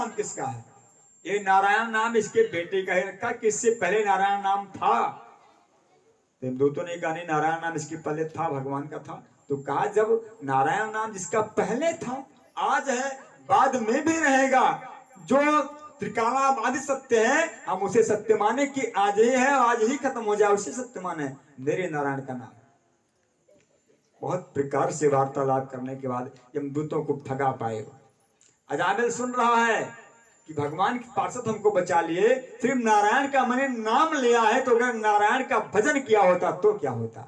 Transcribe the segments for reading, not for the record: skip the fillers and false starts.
नाम किसका है? ये नारायण नाम इसके बेटे का है रखा कि इससे पहले नारायण नाम था? देवदूतों ने कहा नहीं, नारायण नाम इसके पहले था, भगवान का था। तो कहा जब नारायण नाम जिसका पहले था, आज है, बाद में भी रहेगा, जो त्रिकालाबादी सत्य है, हम उसे सत्य माने कि आज ही है, आज ही खत्म हो जाए, उसे सत्य माने मेरे नारायण का नाम। बहुत प्रकार से वार्तालाप करने के बाद यमदूतों को ठगा पाए। अजामिल सुन रहा है कि भगवान के पार्षद हमको बचा लिए, सिर्फ नारायण का मैंने नाम लिया है, तो अगर नारायण का भजन किया होता तो क्या होता।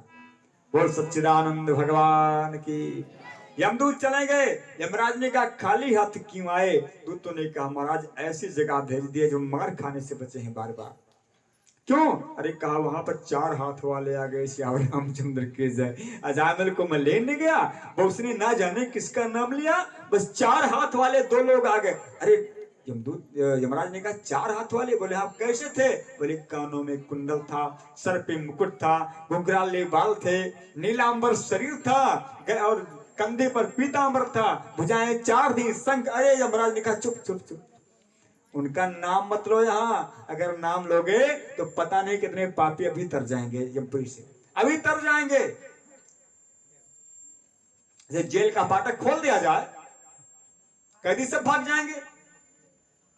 बोल सच्चिदानंद भगवान की। यमदूत चले गए। यमराज ने कहा खाली हाथ क्यों आए? दूतों ने कहा महाराज ऐसी जगह भेज दिए जो मार खाने से बचे हैं बार बार। क्यों? अरे कहा वहां पर 4 हाथ वाले आ गए, श्याम रामचंद्र के जय। अजामिल को मैं लेने गया, वो उसने ना जाने किसका नाम लिया, बस 4 हाथ वाले 2 लोग आ गए। अरे यमदूत यमराज ने कहा 4 हाथ वाले? बोले आप कैसे थे? बोले कानों में कुंडल था, सर पे मुकुट था, घुंघराले बाल थे, नीलांबर शरीर था और कंधे पर पीतांबर था, भुजाएं 4 थी, शंख। अरे यमराज ने कहा चुप चुप चुप, उनका नाम मत लो यहाँ। अगर नाम लोगे तो पता नहीं कितने पापी अभी तर जाएंगे, यमपुरी से अभी तर जाएंगे। जेल का फाटक खोल दिया जाए, कैदी सब भाग जाएंगे,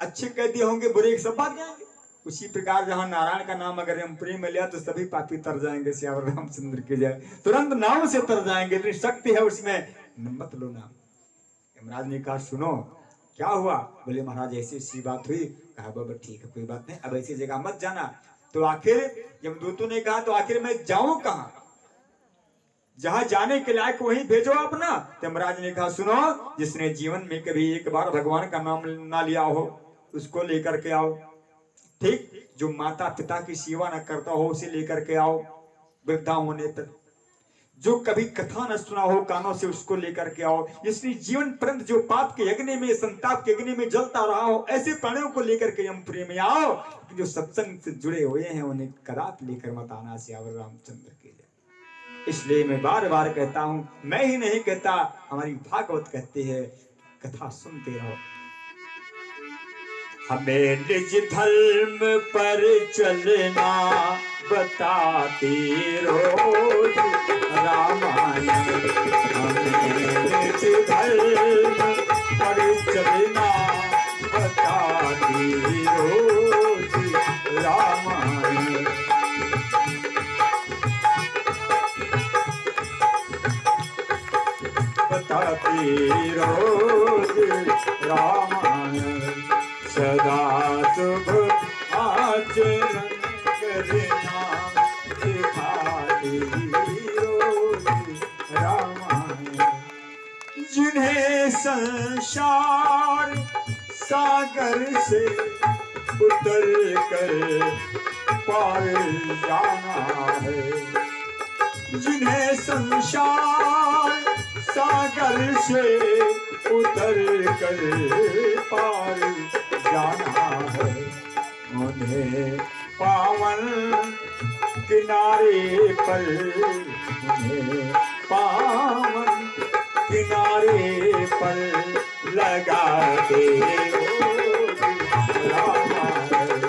अच्छे कैदी होंगे, बुरे सब भाग जाएंगे। उसी प्रकार जहां नारायण का नाम अगर यमपुरी में लिया तो सभी पापी तर जाएंगे, श्याम रामचंद्र की जय। तुरंत नाम से तर जाएंगे, इतनी शक्ति है उसमें, मत लो नाम। यमराज ने कहा सुनो क्या हुआ? बोले महाराज ऐसी ऐसी बात हुई। कहा बाबा ठीक है कोई बात नहीं, अब ऐसी जगह मत जाना। तो आखिर यमदूतों ने कहा तो आखिर मैं जाऊं कहां? जहां जाने के लायक वहीं भेजो अपना। यमराज ने कहा सुनो, जिसने जीवन में कभी एक बार भगवान का नाम ना लिया हो उसको लेकर के आओ। ठीक, जो माता पिता की सेवा न करता हो उसे लेकर के आओ, वृद्धा होने पर। जो कभी कथा न सुना हो कानों से उसको लेकर के आओ। जिसने जीवन पर्यंत जो पाप के यज्ञ में, संताप के यज्ञ में जलता रहा हो, ऐसे प्राणियों को लेकर के यमपुरी में आओ। जो सत्संग से जुड़े हुए हैं उन्हें कदापि लेकर मत आना, श्याम रामचंद्र के लिए। इसलिए मैं बार बार कहता हूं, मैं ही नहीं कहता, हमारी भागवत कहती है, कथा सुनते रहो। हमें निज धर्म पर चलना बताती रोज रामायण। हमें निज धर्म पर चलना बताती रोज रामायण। बताती रोज रामायण। सदा शुभ आचरण करना सिखाती रोज रामायण। जिन्हें संसार सागर से उतर कर पार जाना है, जिन्हें संसार सागर से उतर कर पार जाना है, उन्हें पावन किनारे पर, उन्हें पावन किनारे पर लगा दे रामायण।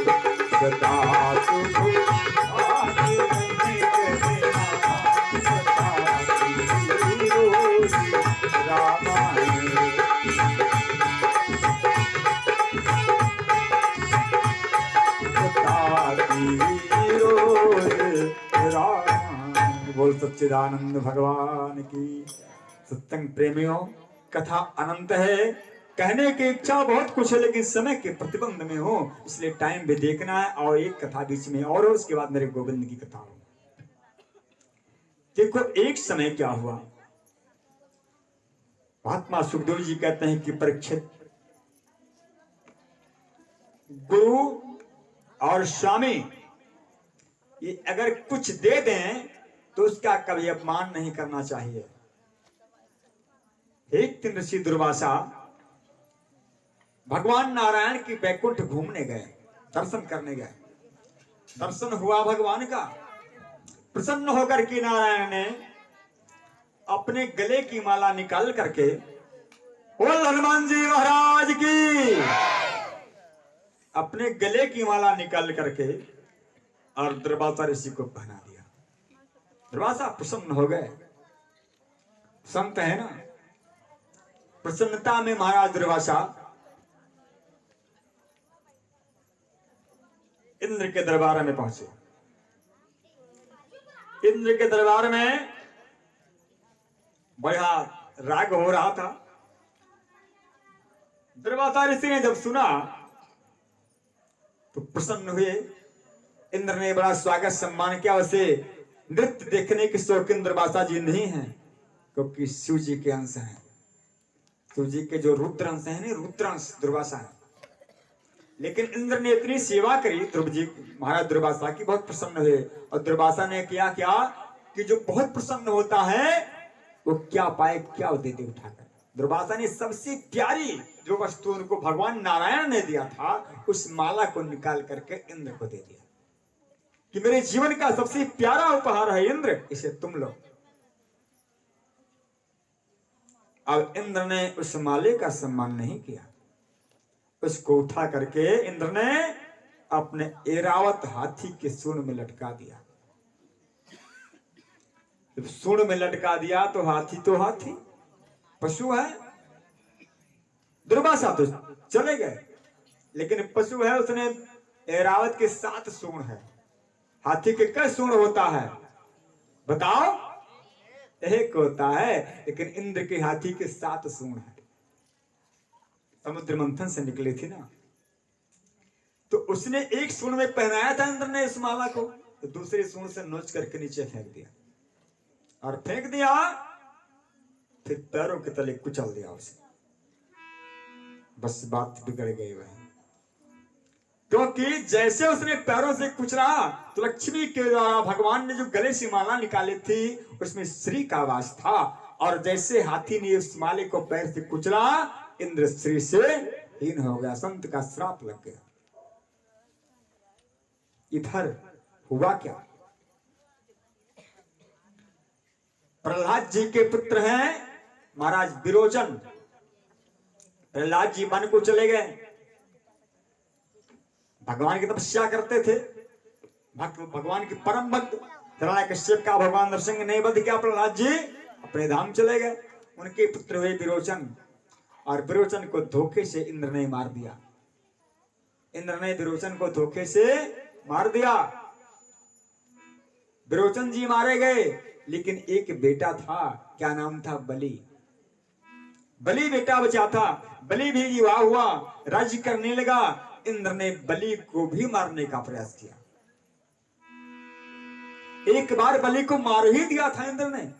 सदा शुभ बोल सच्चिदानंद भगवान की। सत्संग प्रेमियों, कथा अनंत है, कहने की इच्छा बहुत कुछ है, लेकिन समय के प्रतिबंध में हो, इसलिए टाइम भी देखना है। और एक कथा बीच में और हो, उसके बाद मेरे गोविंद की कथा हो। देखो एक समय क्या हुआ, महात्मा सुखदेव जी कहते हैं कि परीक्षित, गुरु और स्वामी ये अगर कुछ दे दें तो उसका कभी अपमान नहीं करना चाहिए। एक दिन ऋषि दुर्वासा भगवान नारायण की बैकुंठ घूमने गए, दर्शन करने गए। दर्शन हुआ भगवान का, प्रसन्न होकर के नारायण ने अपने गले की माला निकाल करके, बोल हनुमान जी महाराज की, अपने गले की माला निकाल करके और दुर्वासा ऋषि को पहना दिया। दुर्वासा प्रसन्न हो गए, संत है ना, प्रसन्नता में महाराज दुर्वासा इंद्र के दरबार में पहुंचे। इंद्र के दरबार में बड़ा राग हो रहा था। दुर्वासा ऋषि ने जब सुना तो प्रसन्न हुए। इंद्र ने बड़ा स्वागत सम्मान किया। वैसे नृत्य देखने के शौकीन दुर्वासा जी नहीं है, क्योंकि शिव जी के अंश हैं। शिव जी के जो रुद्र अंश है ना, रुद्र अंश दुर्वासा है। लेकिन इंद्र ने इतनी सेवा करी ध्रुव जी महाराज दुर्वासा की, बहुत प्रसन्न हुए। और दुर्वासा ने किया क्या कि जो बहुत प्रसन्न होता है वो क्या पाए, क्या दे दे उठाकर। दुर्वासा ने सबसे प्यारी जो वस्तु उनको भगवान नारायण ने दिया था, उस माला को निकाल करके इंद्र को दे दिया कि मेरे जीवन का सबसे प्यारा उपहार है इंद्र, इसे तुम लो। अब इंद्र ने उस माले का सम्मान नहीं किया। उसको उठा करके इंद्र ने अपने ऐरावत हाथी के सूंड में लटका दिया। जब सूंड में लटका दिया तो हाथी पशु है। दुर्वासा तो चले गए, लेकिन पशु है, उसने ऐरावत के 7 सूंड है। हाथी के कई सूंड होता है बताओ? एक होता है, लेकिन इंद्र के हाथी के 7 सूंड है। समुद्र मंथन से निकली थी ना, तो उसने एक सूंड में पहनाया था इंद्र ने इस माला को, तो दूसरे सूंड से नोच करके नीचे फेंक दिया। और फेंक दिया, फिर पैरों के तले कुचल दिया उसे। बस बात बिगड़ गई वही, क्योंकि जैसे उसने पैरों से कुचला तो लक्ष्मी के द्वारा भगवान ने जो गले से माला निकाली थी उसमें श्री का वास था। और जैसे हाथी ने उस माले को पैर से कुचला, इंद्र श्री से हीन हो गया, संत का श्राप लग गया। इधर हुआ क्या? प्रहलाद जी के पुत्र हैं महाराज विरोचन। प्रहलाद जी वन को चले गए, भगवान की तपस्या करते थे, भगवान के परम भक्त। हिरण्यकश्यप का भगवान नरसिंह ने वध किया, प्रहलाद जी अपने धाम चले गए। उनके पुत्र हुए विरोचन, और विरोचन को धोखे से इंद्र ने मार दिया। इंद्र ने विरोचन को धोखे से मार दिया। विरोचन जी मारे गए, लेकिन एक बेटा था, क्या नाम था? बलि। बलि बेटा बचा था। बलि भी विवाह हुआ, राज्य करने लगा। इंद्र ने बलि को भी मारने का प्रयास किया। एक बार बलि को मार ही दिया था, इंद्र ने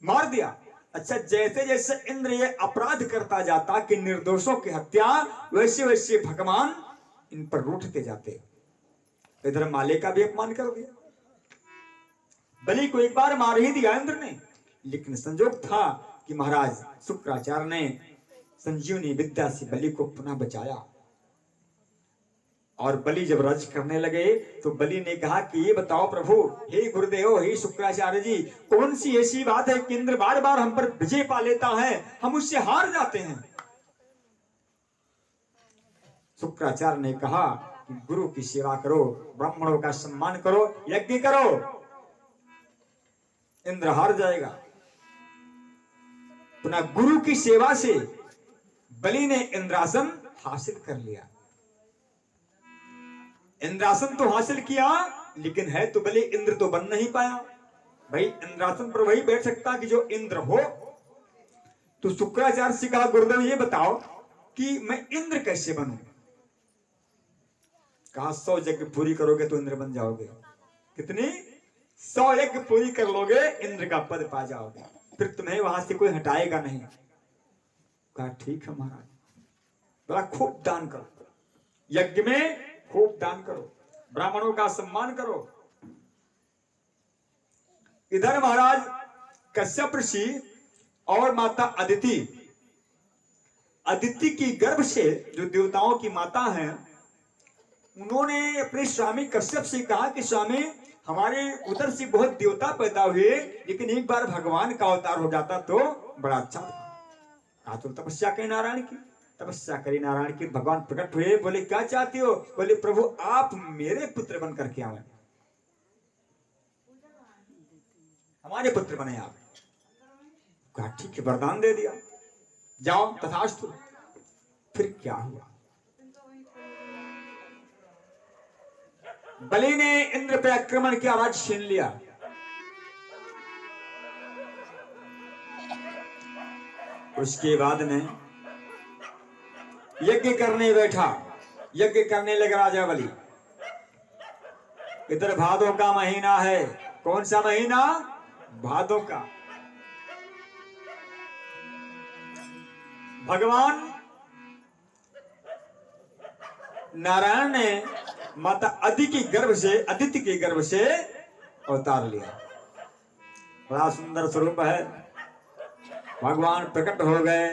मार दिया। अच्छा, जैसे जैसे इंद्र ये अपराध करता जाता कि निर्दोषों की हत्या, वैसे वैसे भगवान इन पर रूठते जाते। इधर माले का भी अपमान कर दिया। बलि को एक बार मार ही दिया इंद्र ने, लेकिन संजोग था कि महाराज शुक्राचार्य ने संजीवनी विद्या से बलि को पुनः बचाया। और बलि जब रज करने लगे तो बलि ने कहा कि ये बताओ प्रभु, हे गुरुदेव, हे शुक्राचार्य जी, कौन सी ऐसी बात है कि इंद्र बार बार हम पर विजय पा लेता है, हम उससे हार जाते हैं? शुक्राचार्य ने कहा कि गुरु की सेवा करो, ब्राह्मणों का सम्मान करो, यज्ञ करो, इंद्र हार जाएगा। पुनः गुरु की सेवा से बलि ने इंद्रासन हासिल कर लिया। इंद्रासन तो हासिल किया, लेकिन है तो बलि, इंद्र तो बन नहीं पाया। भाई इंद्रासन पर वही बैठ सकता कि जो इंद्र हो। तो शुक्राचार्य से कहा, गुरुदेव ये बताओ कि मैं इंद्र कैसे बनूं? कहा 100 यज्ञ पूरी करोगे तो इंद्र बन जाओगे। कितनी? 100 यज्ञ पूरी कर लोगे, इंद्र का पद पा जाओगे, फिर तुम्हें वहां से कोई हटाएगा नहीं। कहा ठीक है महाराज, बड़ा खूब दान करो, यज्ञ में खूब दान करो, ब्राह्मणों का सम्मान करो। इधर महाराज कश्यप ऋषि और माता अदिति, अदिति की गर्भ से जो देवताओं की माता हैं, उन्होंने अपने स्वामी कश्यप से कहा कि स्वामी, हमारे उधर से बहुत देवता पैदा हुए, लेकिन एक बार भगवान का अवतार हो जाता तो बड़ा अच्छा था। तो तपस्या करें नारायण की, तपस्या करी नारायण की, भगवान प्रकट हुए, बोले क्या चाहती हो? बोले प्रभु आप मेरे पुत्र बन करके आए, हमारे पुत्र बने आप। कहा ठीक है, वरदान दे दिया, जाओ तथास्तु। फिर क्या हुआ? बलि ने इंद्र पे आक्रमण किया, राज्य छीन लिया। उसके बाद में यज्ञ करने बैठा, यज्ञ करने लगा राजा बलि। इधर भादों का महीना है। कौन सा महीना? भादों का। भगवान नारायण ने माता अदिति के गर्भ से अवतार लिया। बड़ा सुंदर स्वरूप है। भगवान प्रकट हो गए।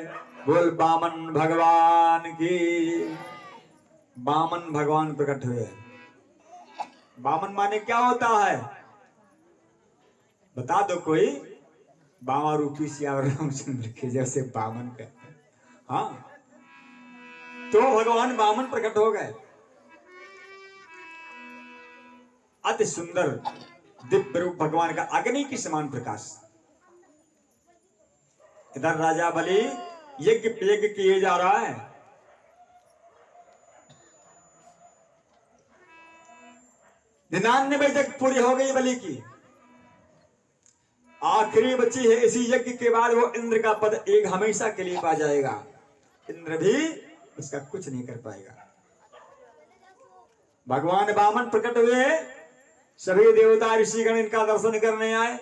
बोल बामन भगवान की। बामन भगवान प्रकट हुए। बामन माने क्या होता है? बता दो कोई। बामा रूपी सियावर रामचंद्र के जैसे बामन कहते हैं। हाँ, तो भगवान बामन प्रकट हो गए। अति सुंदर दिव्य रूप भगवान का, अग्नि के समान प्रकाश। इधर राजा बलि यज्ञ किए जा रहा है। 99 तक पूरी हो गई बलि की, आखिरी बची है। इसी यज्ञ के बाद वो इंद्र का पद एक हमेशा के लिए पा जाएगा। इंद्र भी उसका कुछ नहीं कर पाएगा। भगवान वामन प्रकट हुए। सभी देवता ऋषिगण इनका दर्शन करने आए।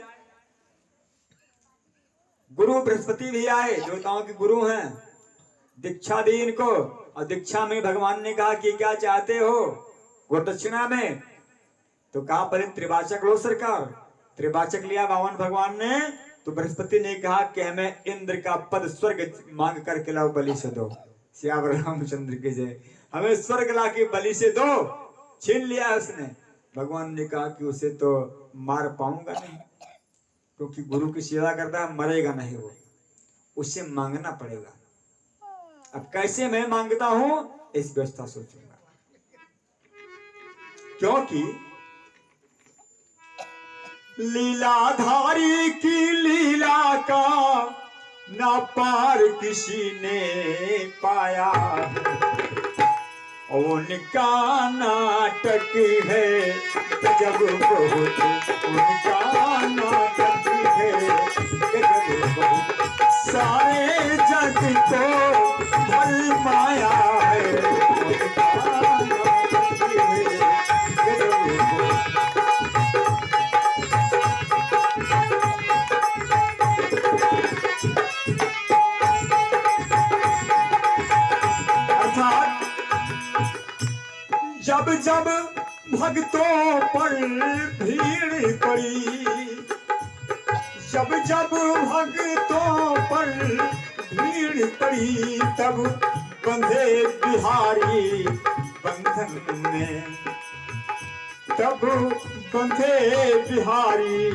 गुरु बृहस्पति भी आए, देवताओं के गुरु हैं। दीक्षा दी इनको, और दीक्षा में भगवान ने कहा कि क्या चाहते हो गोदक्षिणा में? तो कहा पहले त्रिवाचक लो सरकार। त्रिवाचक लिया वामन भगवान ने। तो बृहस्पति ने कहा कि हमें इंद्र का पद स्वर्ग मांग करके लाओ, बलि से दो। सियावर रामचंद्र के जय। हमें स्वर्ग ला के बलि से दो। छीन लिया उसने। भगवान ने कहा कि उसे तो मार पाऊंगा नहीं, क्योंकि गुरु की सेवा करता है, मरेगा नहीं वो, उससे मांगना पड़ेगा। अब कैसे मैं मांगता हूं, इस व्यवस्था सोचूंगा। क्योंकि लीलाधारी की लीला का ना पार किसी ने पाया। उनका नाटक है गजब बहुत, उनका नाटक है गजब बहुत। सारे जग को भल माया है, उनका नाटक है गजब बहुत। जब जब भक्तों पर भीड़ पड़ी, जब जब भक्तों पर भीड़ पड़ी, तब बंधे बिहारी बंधन में, तब बंधे बिहारी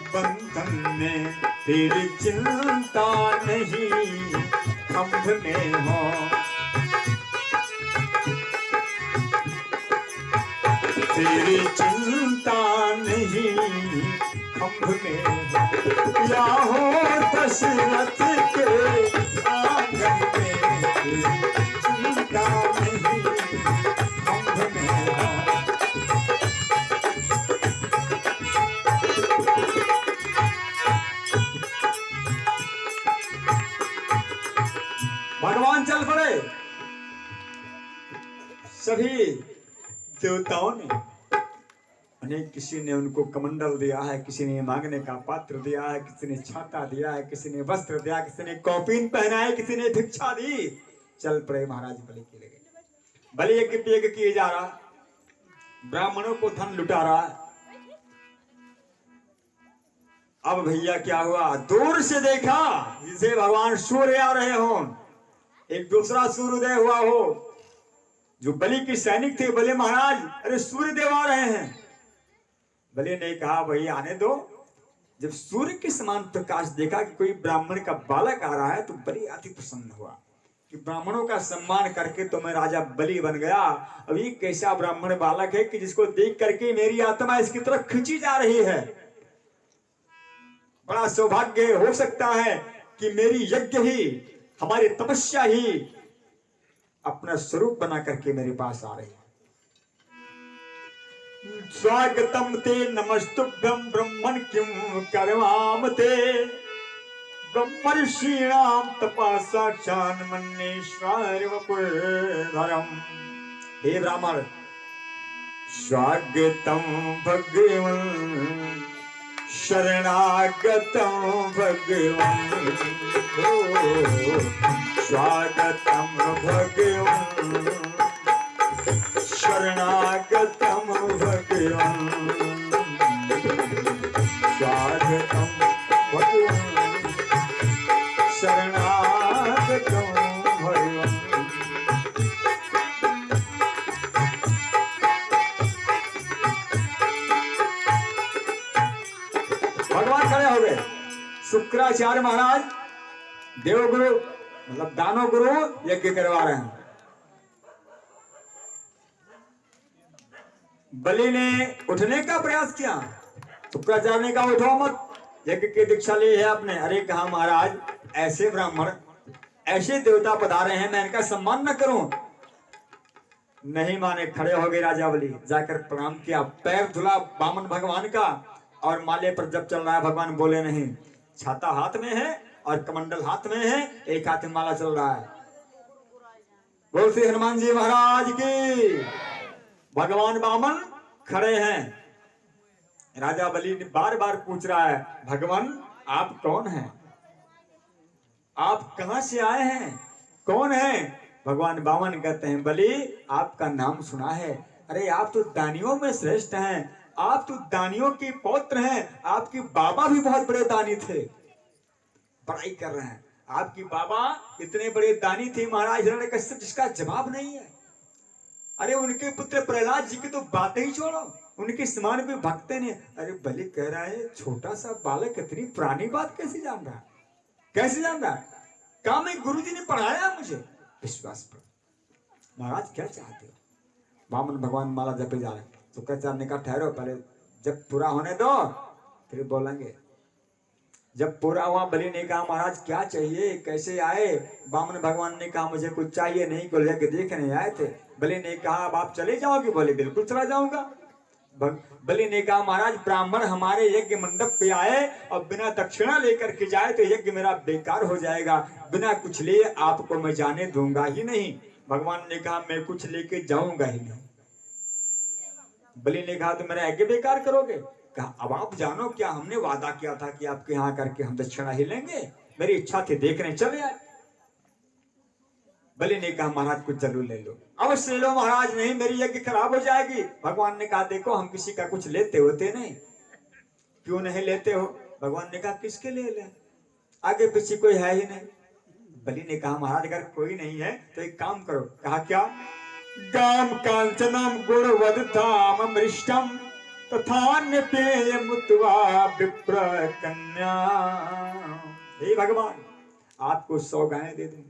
बंधन में। तेरी चिंता नहीं खंभ में हो, तेरी चिंता नहीं खंभ में हो। या हो दशरथ के आंगन में, तेरी चिंता नहीं खंभ में हो। भगवान चल पड़े। सभी देवताओं ने, अनेक, किसी ने उनको कमंडल दिया है, किसी ने मांगने का पात्र दिया है, किसी ने छाता दिया है, किसी ने वस्त्र दिया, किसी ने कौपीन पहनाए, किसी ने भिक्षा दी। चल पड़े महाराज बलि के लगे। बलि यज्ञ किए जा रहा, ब्राह्मणों को धन लुटा रहा। अब भैया क्या हुआ? दूर से देखा जिसे भगवान सूर्य आ रहे हो, एक दूसरा सूर्योदय हुआ हो। जो बलि के सैनिक थे बोले महाराज अरे सूर्य देव आ रहे हैं। बलि ने कहा भाई आने दो। जब सूर्य के समान प्रकाश देखा कि कोई ब्राह्मण का बालक आ रहा है तो बलि अति प्रसन्न हुआ। कि ब्राह्मणों का सम्मान करके तो मैं राजा बलि बन गया। अभी कैसा ब्राह्मण बालक है कि जिसको देख करके मेरी आत्मा इसकी तरफ खींची जा रही है। बड़ा सौभाग्य हो सकता है कि मेरी यज्ञ ही, हमारी तपस्या ही अपना स्वरूप बना करके मेरे पास आ रही है। स्वागतम ते नमस्तुभ्यं ब्रह्मन् किं करवाम ते ब्रह्मर्षीणां तपसा मन्नेश्वर वपुर्धरम्। हे ब्राह्मण, स्वागतम भगवन् शरणागतम भगवन्, स्वागतम भगवन् शरणागतम भगवन्, स्वागतम भगवन् शरणागतम भगवन्। भगवान खड़े हो गए। शुक्राचार्य महाराज देवगुरु मतलब दानो गुरु यज्ञ करवा रहे हैं। बलि ने उठने का प्रयास किया। शुक्राचार्य ने कहा उठो मत, यज्ञ की दीक्षा ली है आपने। अरे कहा महाराज, ऐसे ब्राह्मण, ऐसे देवता पधारे हैं, मैं इनका सम्मान न करूं? नहीं माने, खड़े हो गए राजा बलि। जाकर प्रणाम किया, पैर धुला वामन भगवान का, और माले पर जब चल रहा है भगवान बोले नहीं। छाता हाथ में है और कमंडल हाथ में है, एक हाथ में माला चल रहा है। बोल श्री हनुमान जी महाराज की। भगवान वामन खड़े हैं। राजा बलि बार बार पूछ रहा है, भगवान आप कौन हैं? आप कहां से आए हैं? कौन है? भगवान वामन कहते हैं, बलि आपका नाम सुना है। अरे आप तो दानियों में श्रेष्ठ हैं, आप तो दानियों के पौत्र हैं। आपके बाबा भी बहुत बड़े दानी थे। बड़ाई कर रहे हैं, आपकी बाबा इतने बड़े दानी थे महाराज हिरण्यकश्यप, जिसका जवाब नहीं है। अरे उनके पुत्र प्रहलाद जी की तो बातें ही छोड़ो, उनके समान भी भक्त ने। अरे बलि कह रहा है, छोटा सा बालक इतनी पुरानी बात कैसे जान रहा है? कैसे जान रहा है? कहा मैं गुरु जी ने पढ़ाया मुझे। विश्वास पर महाराज क्या चाहते हो? वामन भगवान माला जपे जा रहे। शुक्राचार्य ने कहा ठहरो, पहले जब पूरा होने दो फिर बोलेंगे। जब पूरा हुआ, बलि ने कहा महाराज क्या चाहिए, कैसे आए? वामन भगवान ने कहा मुझे कुछ चाहिए नहीं, को यज्ञ देखने आए थे। बलि ने कहा अब आप चले जाओगे? बोले बिल्कुल चला जाऊंगा। बलि ने कहा महाराज, ब्राह्मण हमारे यज्ञ मंडप पे आए और बिना दक्षिणा लेकर के जाए तो यज्ञ मेरा बेकार हो जाएगा। बिना कुछ लिए आपको मैं जाने दूंगा ही नहीं। भगवान ने कहा मैं कुछ लेके जाऊंगा ही नहीं। बलि ने कहा तो मेरा यज्ञ बेकार करोगे? कहा अब आप जानो, क्या हमने वादा किया था कि आपके यहाँ करके हम दक्षिणा ही लेंगे? मेरी इच्छा थी, देखने चले आए। बलि ने कहा महाराज कुछ जरूर ले लो। अवश्य ले लो महाराज। नहीं, मेरी यज्ञ खराब हो जाएगी। भगवान ने कहा देखो हम किसी का कुछ लेते होते नहीं। क्यों नहीं लेते हो? भगवान ने कहा किसके लिए ले, आगे पीछे कोई है ही नहीं। बलि ने कहा महाराज अगर कोई नहीं है तो एक काम करो। कहा क्या? गाम कांचनम गुणवदधाम मृष्टम तथान्य पेय मुत्वा विप्र कन्या। हे भगवान, आपको 100 गायें दे दूं,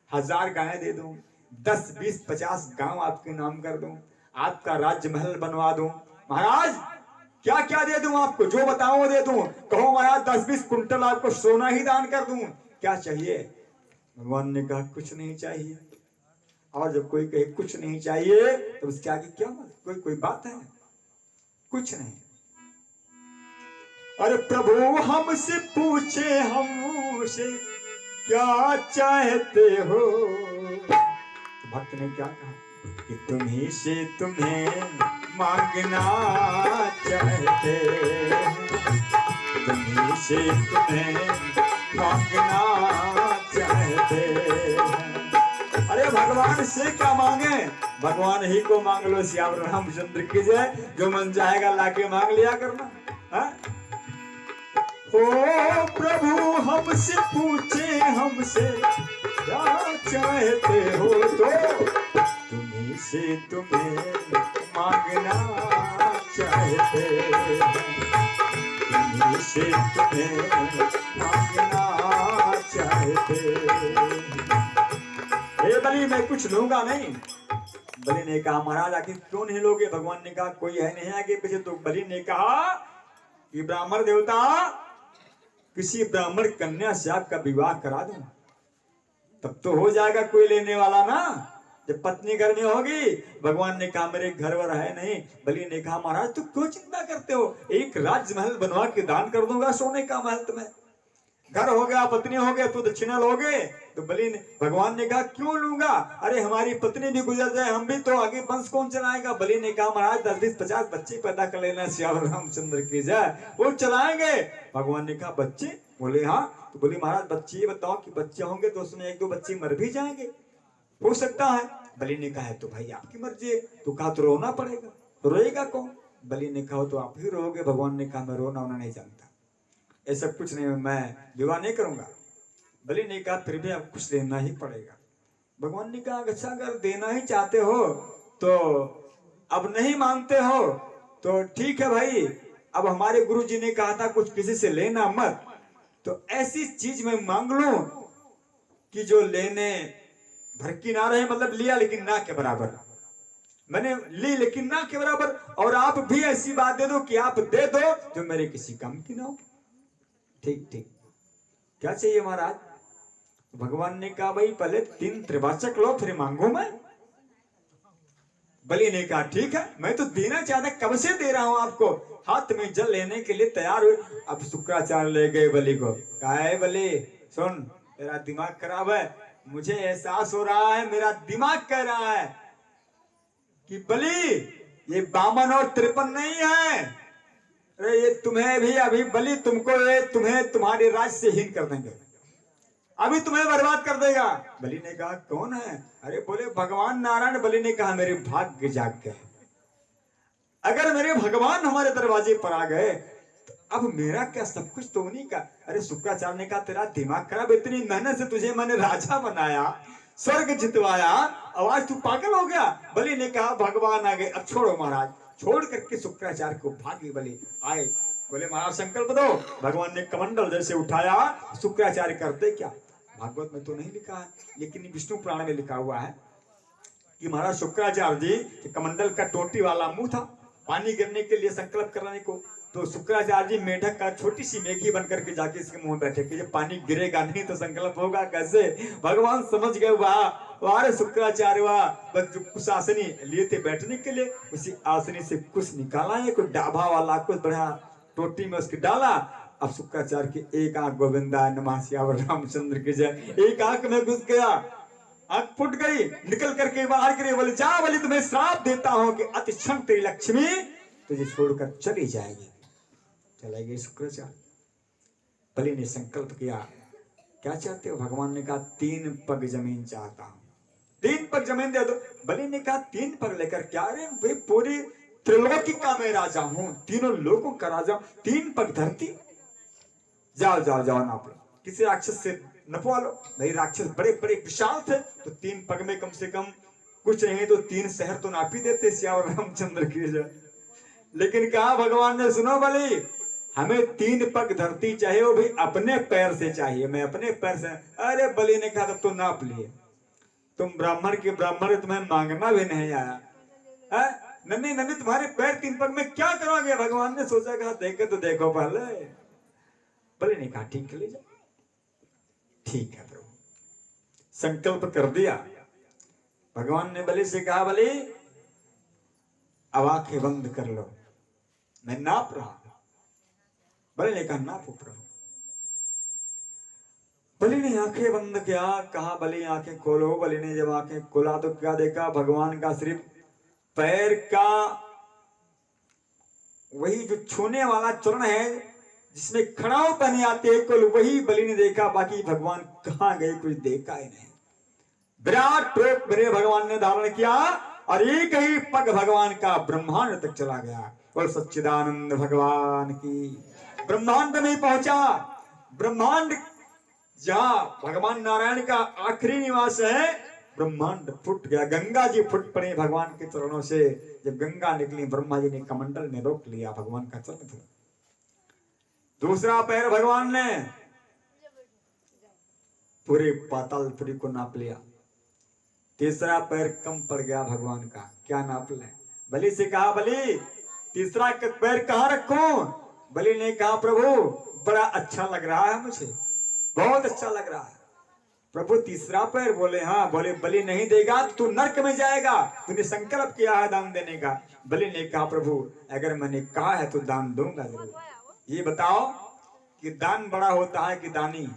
1000 गायें दे दूं, 10, 20, 50 गांव आपके नाम कर दूं, आपका राज्य महल बनवा दूं। महाराज क्या क्या दे दूं आपको? जो बताओ वो दे दूं। कहो महाराज 10-20 कुंटल आपको सोना ही दान कर दूं। क्या चाहिए? भगवान ने कहा कुछ नहीं चाहिए। और जब कोई कहे कुछ नहीं चाहिए तो उसके आगे क्या कोई बात है? कुछ नहीं। अरे प्रभु हमसे पूछे हमसे क्या चाहते हो? तो भक्त ने क्या कहा कि तुम्ही से तुम्हें मांगना चाहते, तुम्ही से तुम्हें मांगना चाहते। अरे भगवान से क्या मांगे? भगवान ही को मांग लो। श्याम रामचंद्र की जय। जो मन चाहेगा लाके मांग लिया करना। ओ प्रभु हमसे पूछे हमसे क्या चाहते हो, तो तुम्हीं से तुम्हें मांगना चाहते, तुम्हीं से तुम्हें मांगना चाहते। बलि मैं कुछ लूंगा नहीं। बलि ने कहा महाराज आखिर क्यों नहीं लोगे? भगवान ने कहा कोई है नहीं आगे पीछे। तो बलि ने कहा कि ब्राह्मण देवता, किसी ब्राह्मण कन्या से आपका विवाह करा दूं, तब तो हो जाएगा कोई लेने वाला ना, जब पत्नी घर में होगी। भगवान ने कहा मेरे घर वर है नहीं। बलि ने कहा महाराज तू क्यों चिंता करते हो, एक राजमहल बनवा के दान कर दूंगा, सोने का महल तुम्हें, घर हो गया, पत्नी हो गए, तो दक्षिणा लोगे। तो बलि ने, भगवान ने कहा क्यों लूंगा, अरे हमारी पत्नी भी गुजर जाए, हम भी तो आगे वंश कौन चलाएगा। बलि ने कहा महाराज 10-20-50 बच्चे पैदा कर लेना, श्याम रामचंद्र की जय, वो चलाएंगे। भगवान ने कहा बच्चे? बोले हाँ। तो बोले महाराज बच्चे ये बताओ कि बच्चे होंगे तो उसमें 1-2 बच्चे मर भी जाएंगे, हो सकता है। बलि ने कहा तो भाई आपकी मर्जी है। तो कहा तो रोना पड़ेगा। तो रोएगा कौन? बलि ने कहा तो आप ही रोगे। भगवान ने कहा मैं रोना होना नहीं जानता, ऐसा कुछ नहीं, मैं विवाह नहीं करूंगा। बलि ने कहा फिर भी आपको कुछ देना ही पड़ेगा। भगवान ने कहा अच्छा अगर देना ही चाहते हो तो, अब नहीं मानते हो तो ठीक है भाई, अब हमारे गुरु जी ने कहा था कुछ किसी से लेना मत, तो ऐसी चीज मैं मांग लूं कि जो लेने भर की ना रहे, मतलब लिया लेकिन ना के बराबर, मैंने ली लेकिन ना के बराबर, और आप भी ऐसी बात दे दो कि आप दे दो जो मेरे किसी काम की ना हो। ठीक ठीक, क्या चाहिए महाराज? भगवान ने कहा भाई पहले 3 त्रिवाचक लो फिर मांगू मैं। बलि ने कहा ठीक है, मैं तो देना चाहता, कब से दे रहा हूं आपको, हाथ में जल लेने के लिए तैयार हुए। अब शुक्राचार्य ले गए बलि को, कहा है बलि सुन, तेरा दिमाग खराब है, मुझे एहसास हो रहा है, मेरा दिमाग कह रहा है कि बलि ये 52 और 53 नहीं है, अरे ये तुम्हें भी अभी बलि तुमको, ये तुम्हें तुम्हारे राज से हीन कर देंगे, अभी तुम्हें बर्बाद कर देगा। बलि ने कहा कौन है? अरे बोले भगवान नारायण। बलि ने कहा मेरे भाग्य जाग गए, अगर मेरे भगवान हमारे दरवाजे पर आ गए तो अब मेरा क्या, सब कुछ तो उन्हीं का। अरे शुक्राचार्य ने कहा तेरा दिमाग खराब, इतनी मेहनत से तुझे मैंने राजा बनाया, स्वर्ग जितवाया, आवाज तू पागल हो गया। बलि ने कहा भगवान आ गए, अब छोड़ो महाराज। छोड़ करके शुक्राचार्य को भागी बलि आए, बोले महाराज संकल्प दो। भगवान ने कमंडल जैसे उठाया, शुक्राचार्य करते क्या, भागवत में तो नहीं लिखा है लेकिन विष्णु पुराण में लिखा हुआ है कि महाराज शुक्राचार्य जी कमंडल का टोटी वाला मुंह था, पानी गिरने के लिए संकल्प कराने को, तो शुक्राचार्य जी मेढक का छोटी सी मेघी बनकर के जाके इसके मुंह में बैठे कि जब पानी गिरेगा नहीं तो संकल्प होगा कैसे। भगवान समझ गए, वाह वाह शुक्राचार्य वाह। बस जो कुछ आसनी लिए थे बैठने के लिए, उसी आसनी से कुछ निकाला है, कुछ डाभा वाला कुछ बढ़िया टोटी में उसके डाला। अब शुक्राचार्य की एक आंख गोविंदा नमः श्याम रामचंद्र की जय, एक आंख में घुस गया, आंख फुट गई, निकल करके बाहर गिरे। बोले जा बोले तुम्हें श्राप देता हूं कि अति क्षण तेरी लक्ष्मी तुझे छोड़कर चली जाएगी। चले गए शुक्राचार्य। बलि ने संकल्प किया, क्या चाहते हो? भगवान ने कहा 3 पग जमीन चाहता हूं, 3 पग जमीन दे दो। बलि ने कहा 3 पग लेकर क्या, अरे भाई पूरी त्रिलोकी का मैं राजा हूं, तीनों लोगों का राजा, 3 पग धरती, जाओ जाओ जाओ नाप लो, किसी राक्षस से नपवा लो। भाई राक्षस बड़े बड़े विशाल थे, तो 3 पग में कम से कम कुछ नहीं तो 3 शहर तो नाप ही देते श्याम रामचंद्र की जय। लेकिन कहा भगवान ने सुनो बलि, हमें 3 पग धरती चाहिए, वो भी अपने पैर से चाहिए, मैं अपने पैर से। अरे बलि ने कहा तब तो नाप लिए, तुम ब्राह्मण के ब्राह्मण, तुम्हें मांगना भी नहीं आया है? नन्ही नन्ही तुम्हारे पैर 3 पग में क्या करोगे? भगवान ने सोचा, कहा देखे तो देखो पहले। बलि ने कहा ठीक है ले जाओ। ठीक है प्रभु, संकल्प कर दिया। भगवान ने बलि से कहा बलि अब आंखें बंद कर लो, मैं नाप रहा हूं। बलि ने कहा नापो प्रभु। बलि ने आंखें बंद किया, कहा बलि आंखें खोलो। बलि ने जब आंखें खोला तो क्या देखा, भगवान का सिर्फ पैर का वही जो छूने वाला चरण है जिसमें खड़ाऊ पहने आते हैं, केवल वही बलि ने देखा, बाकी भगवान कहां गए कुछ देखा ही नहीं। विराट रूप मेरे भगवान ने धारण किया और एक ही पग भगवान का ब्रह्मांड तक चला गया। और सच्चिदानंद भगवान की, ब्रह्मांड में पहुंचा। ब्रह्मांड जहां भगवान नारायण का आखिरी निवास है, ब्रह्मांड फुट गया, गंगा जी फुट पड़े भगवान के चरणों से। जब गंगा निकली, ब्रह्मा जी ने कमंडल में रोक लिया, भगवान का चरण था। दूसरा पैर भगवान ने पूरे पातालपुरी को नाप लिया, तीसरा पैर कम पड़ गया भगवान का, क्या नाप ले। बलि से कहा, बलि तीसरा पैर कहाँ रखूं? बलि ने कहा, प्रभु बड़ा अच्छा लग रहा है मुझे, बहुत अच्छा लग रहा है। प्रभु तीसरा पैर? बोले हाँ। बोले बलि नहीं देगा तो तू नरक में जाएगा, तूने संकल्प किया है दान देने का। बलि ने कहा, प्रभु अगर मैंने कहा है तो दान दूंगा जरूर। ये बताओ कि दान बड़ा होता है कि दानी?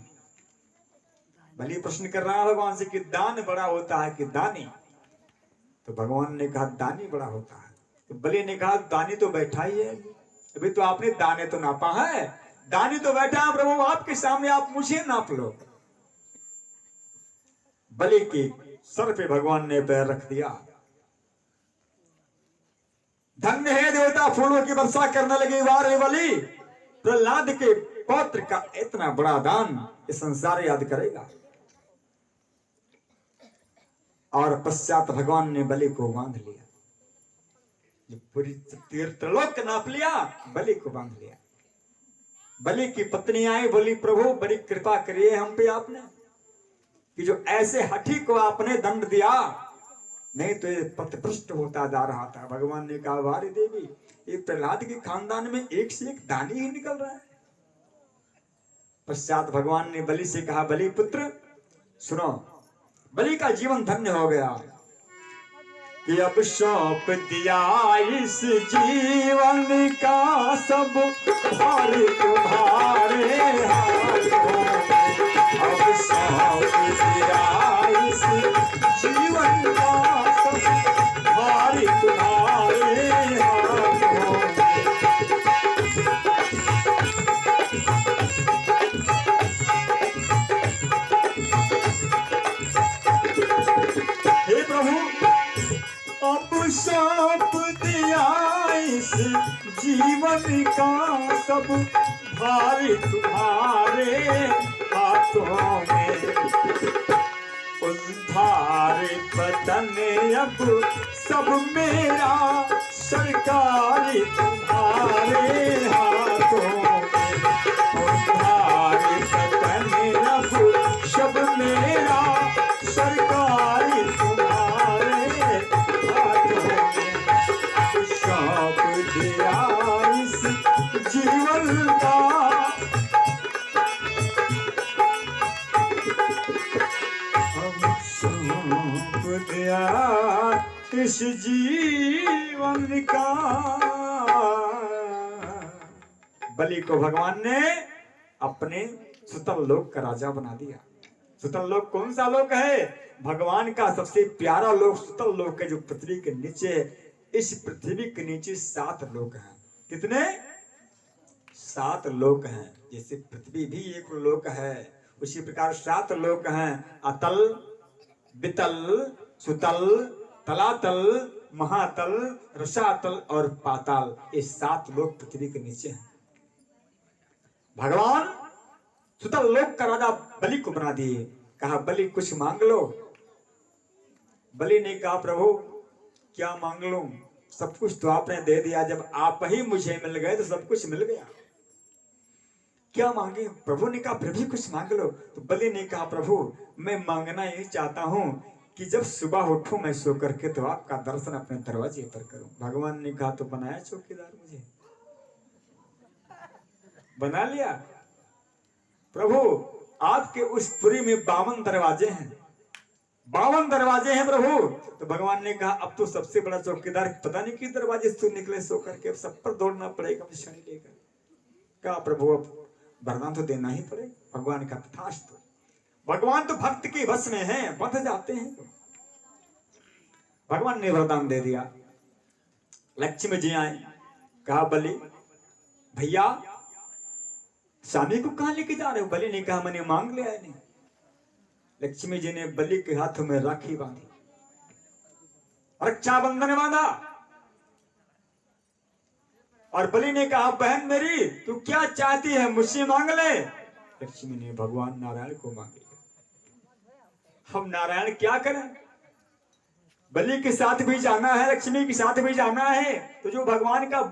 बलि प्रश्न कर रहा है भगवान से कि दान बड़ा होता है कि दानी? तो भगवान ने कहा दानी बड़ा होता है। तो बलि ने कहा दानी तो बैठा ही है, अभी तो आपने दाने तो नापा है, दानी तो बैठा है प्रभु आपके सामने, आप मुझे नाप लो। बलि के सर पे भगवान ने पैर रख दिया। धन्य है देवता, फूलों की वर्षा करने लगे। वाह रे बलि, प्रहलाद के पौत्र का इतना बड़ा दान ये संसार याद करेगा। और पश्चात भगवान ने बलि को बांध लिया, ये पूरी तीर्थलोक नाप लिया, बलि को बांध लिया। बलि की पत्नी आई, बोली प्रभु बड़ी कृपा करिए हम पे आपने, कि जो ऐसे हठी को आपने दंड दिया, नहीं तो ये पथभ्रष्ट होता जा रहा था। भगवान ने कहा वारी देवी, ये प्रहलाद के खानदान में एक से एक दानी ही निकल रहा है। पश्चात भगवान ने बलि से कहा, बलि पुत्र सुनो, बलि का जीवन धन्य हो गया कि अब सौंप दिया इस जीवन का सब भार तुम्हारे हाथों। अब सौंप दिया इस जीवन का सब भार तुम्हारे हाथों। हे प्रभु, अब सौंप दिया इस जीवन का सब भार तुम्हारे हाथों में। उद्धार बदन अब सब मेरा सरकार तुम्हारे हाथों में। उद्धार बदन अब सब मेरा सरकार तुम्हारे हाथों में। सौंप दिया इस जीवन का इस जीवन का। बलि को भगवान ने अपने सुतल लोक का राजा बना दिया। सुतल लोक कौन सा लोक है? भगवान का सबसे प्यारा लोक सुतल लोक है, जो पृथ्वी के नीचे। इस पृथ्वी के नीचे 7 लोक हैं। कितने? 7 लोक हैं। जैसे पृथ्वी भी एक लोक है, उसी प्रकार 7 लोक हैं। अतल, वितल, सुतल, तलातल, महातल, रसातल और पाताल, ये 7 लोक पृथ्वी के नीचे हैं। भगवान सुतल लोक का राजा बलि को बना दिए। कहा बलि कुछ मांग लो। बलि ने कहा प्रभु क्या मांग लूं, सब कुछ तो आपने दे दिया, जब आप ही मुझे मिल गए तो सब कुछ मिल गया, क्या मांगे? प्रभु ने कहा फिर भी कुछ मांग लो। तो बलि ने कहा प्रभु मैं मांगना यही चाहता हूं कि जब सुबह उठूं मैं सो करके तो आपका दर्शन अपने दरवाजे पर करूं। भगवान ने कहा तो बनाया चौकीदार, मुझे बना लिया। प्रभु आपके उस पुरी में 52 दरवाजे हैं, 52 दरवाजे हैं प्रभु। तो भगवान ने कहा अब तो सबसे बड़ा चौकीदार पता नहीं किस दरवाजे से निकले सो करके, अब सब पर दौड़ना पड़ेगा निशानी लेकर। कहा प्रभु अब वरदान तो देना ही पड़ेगा। भगवान का तथास्तु। भगवान तो भक्त के वश में है, बंध जाते हैं। भगवान ने वरदान दे दिया। लक्ष्मी जी आए, कहा बलि भैया स्वामी को कहां लेके जा रहे हो? बलि ने कहा मैंने मांग लिया है। नहीं। लक्ष्मी जी ने बलि के हाथों में राखी बांधी, रक्षाबंधन बांधा, और बलि ने कहा बहन मेरी तू क्या चाहती है मुझसे मांग ले। लक्ष्मी ने भगवान नारायण को मांग लिया। हम नारायण क्या करें? बलि के साथ भी जाना है, लक्ष्मी के साथ भी जाना है, तो जो भगवान का